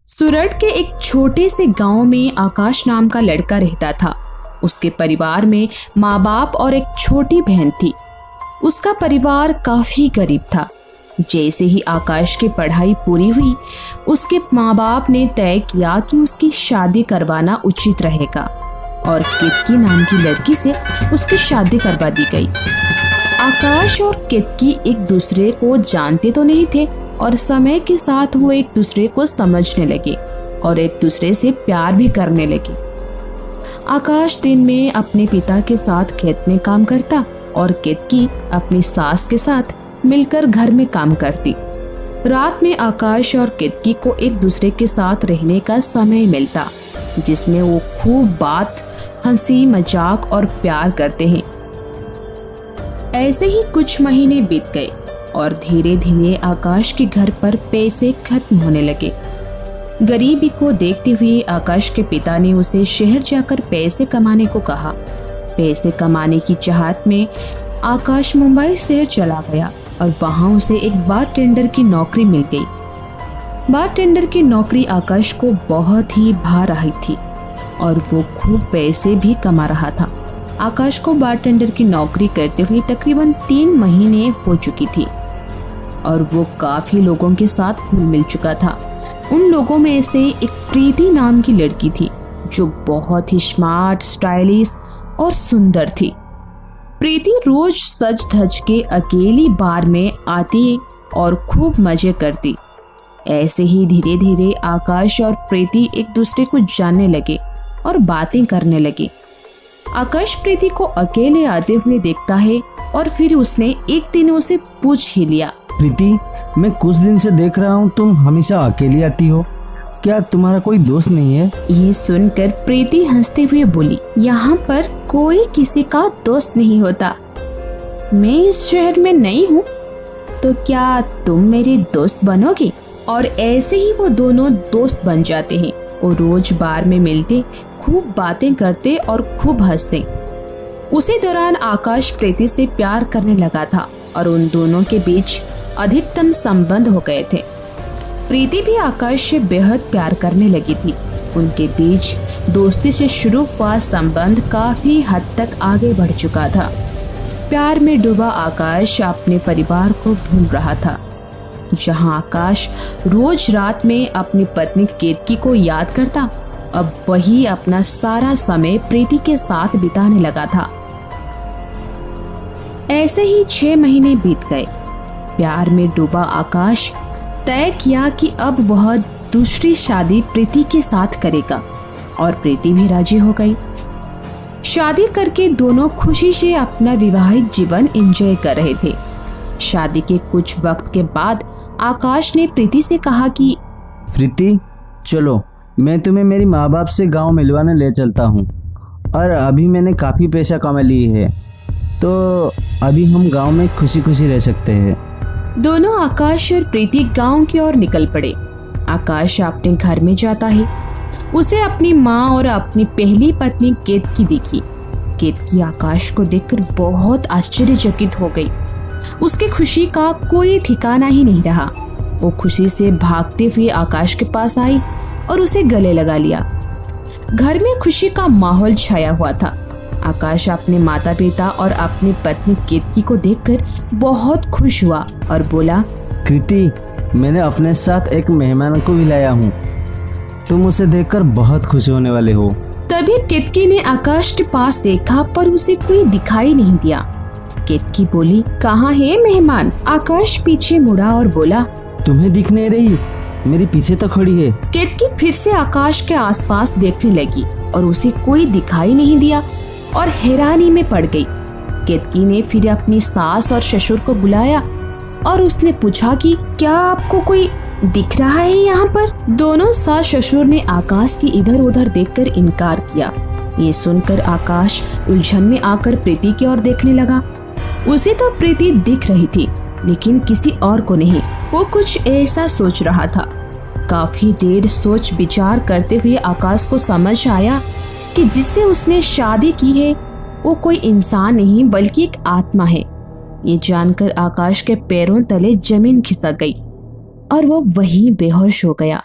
सूरत के एक छोटे से गांव में आकाश नाम का लड़का रहता था। उसके परिवार में माँ बाप और एक छोटी बहन थी। उसका परिवार काफी गरीब था। जैसे ही आकाश की पढ़ाई पूरी हुई, उसके माँ बाप ने तय किया कि उसकी शादी करवाना उचित रहेगा और केतकी नाम की लड़की से उसकी शादी करवा दी गई। आकाश और केतकी एक दूसरे को जानते तो नहीं थे और समय के साथ वो एक दूसरे को समझने लगे और एक दूसरे से प्यार भी करने लगे। आकाश दिन में अपने पिता के साथ खेत में काम करता और केतकी अपनी सास के साथ मिलकर घर में काम करती। रात में आकाश और केतकी को एक दूसरे के साथ रहने का समय मिलता, जिसमें वो खूब बात, हंसी मजाक और प्यार करते हैं। ऐसे ही कुछ महीने बीत गए और धीरे धीरे आकाश के घर पर पैसे खत्म होने लगे। गरीबी को देखते हुए आकाश के पिता ने उसे शहर जाकर पैसे कमाने को कहा। पैसे कमाने की चाहत में आकाश मुंबई शहर चला गया और वहां उसे एक बारटेंडर की नौकरी मिल गई। बारटेंडर की नौकरी आकाश को बहुत ही भा रही थी और वो खूब पैसे भी कमा रहा था। आकाश को बारटेंडर की नौकरी करते हुए तकरीबन 3 महीने हो चुकी थी और वो काफी लोगों के साथ घुल मिल चुका था। उन लोगों में से एक प्रीति नाम की लड़की थी जो बहुत ही स्मार्ट, स्टाइलिश और सुंदर थी। प्रीति रोज सज धज के अकेली बार में आती और खूब मजे करती। ऐसे ही धीरे धीरे आकाश और प्रीति एक दूसरे को जानने लगे और बातें करने लगे। आकाश प्रीति को अकेले आते हुए देखता है और फिर उसने एक दिन उसे पूछ ही लिया, प्रीति, मैं कुछ दिन से देख रहा हूँ तुम हमेशा अकेली आती हो, क्या तुम्हारा कोई दोस्त नहीं है? ये सुनकर प्रीति हंसते हुए बोली, यहाँ पर कोई किसी का दोस्त नहीं होता। मैं इस शहर में नई हूँ, तो क्या तुम मेरे दोस्त बनोगे? और ऐसे ही वो दोनों दोस्त बन जाते हैं। वो रोज बार में मिलते, खूब बातें करते और खूब हंसते। उसी दौरान आकाश प्रीति से प्यार करने लगा था और उन दोनों के बीच अधिकतम संबंध हो गए थे। प्रीति भी आकाश से बेहद प्यार करने लगी थी। उनके बीच दोस्ती से शुरू हुआ संबंध काफी हद तक आगे बढ़ चुका था। प्यार में डूबा आकाश अपने परिवार को भूल रहा था। जहां आकाश रोज रात में अपनी पत्नी केतकी को याद करता, अब वही अपना सारा समय प्रीति के साथ बिताने लगा था। ऐसे ही 6 महीने बीत गए। प्यार में डूबा आकाश तय किया कि अब वह दूसरी शादी प्रीति के साथ करेगा और प्रीति भी राजी हो गई। शादी करके दोनों खुशी से अपना विवाहित जीवन एंजॉय कर रहे थे। शादी के कुछ वक्त के बाद आकाश ने प्रीति से कहा कि प्रीति, चलो मैं तुम्हें मेरी माँ बाप से गांव मिलवाने ले चलता हूँ और अभी मैंने काफ़ी पैसा कमा ली है, तो अभी हम गांव में खुशी खुशी रह सकते हैं। दोनों आकाश और प्रीति गांव की ओर निकल पड़े। आकाश अपने घर में जाता है। उसे अपनी माँ और अपनी पहली पत्नी केतकी दिखी। केतकी आकाश को देखकर बहुत आश्चर्यचकित हो गई। उसकी खुशी का कोई ठिकाना ही नहीं रहा। वो खुशी से भागते हुए आकाश के पास आई और उसे गले लगा लिया। घर में खुशी का माहौल छाया हुआ था। आकाश अपने माता पिता और अपनी पत्नी केतकी को देखकर बहुत खुश हुआ और बोला, कृति, मैंने अपने साथ एक मेहमान को भी लाया हूँ, तुम उसे देखकर बहुत खुश होने वाले हो। तभी केतकी ने आकाश के पास देखा पर उसे कोई दिखाई नहीं दिया। केतकी बोली, कहाँ है मेहमान? आकाश पीछे मुड़ा और बोला, तुम्हें दिख नहीं रही? मेरे पीछे तो खड़ी है। केतकी फिर से आकाश के आसपास देखने लगी और उसे कोई दिखाई नहीं दिया और हैरानी में पड़ गई। केतकी ने फिर अपनी सास और ससुर को बुलाया और उसने पूछा कि क्या आपको कोई दिख रहा है यहाँ पर? दोनों सास ससुर ने आकाश की इधर उधर देखकर इनकार किया। ये सुनकर आकाश उलझन में आकर प्रीति की ओर देखने लगा। उसे तो प्रीति दिख रही थी लेकिन किसी और को नहीं। वो कुछ ऐसा सोच रहा था। काफी देर सोच विचार करते हुए आकाश को समझ आया कि जिससे उसने शादी की है वो कोई इंसान नहीं बल्कि एक आत्मा है। ये जानकर आकाश के पैरों तले जमीन खिसक गई और वो वहीं बेहोश हो गया।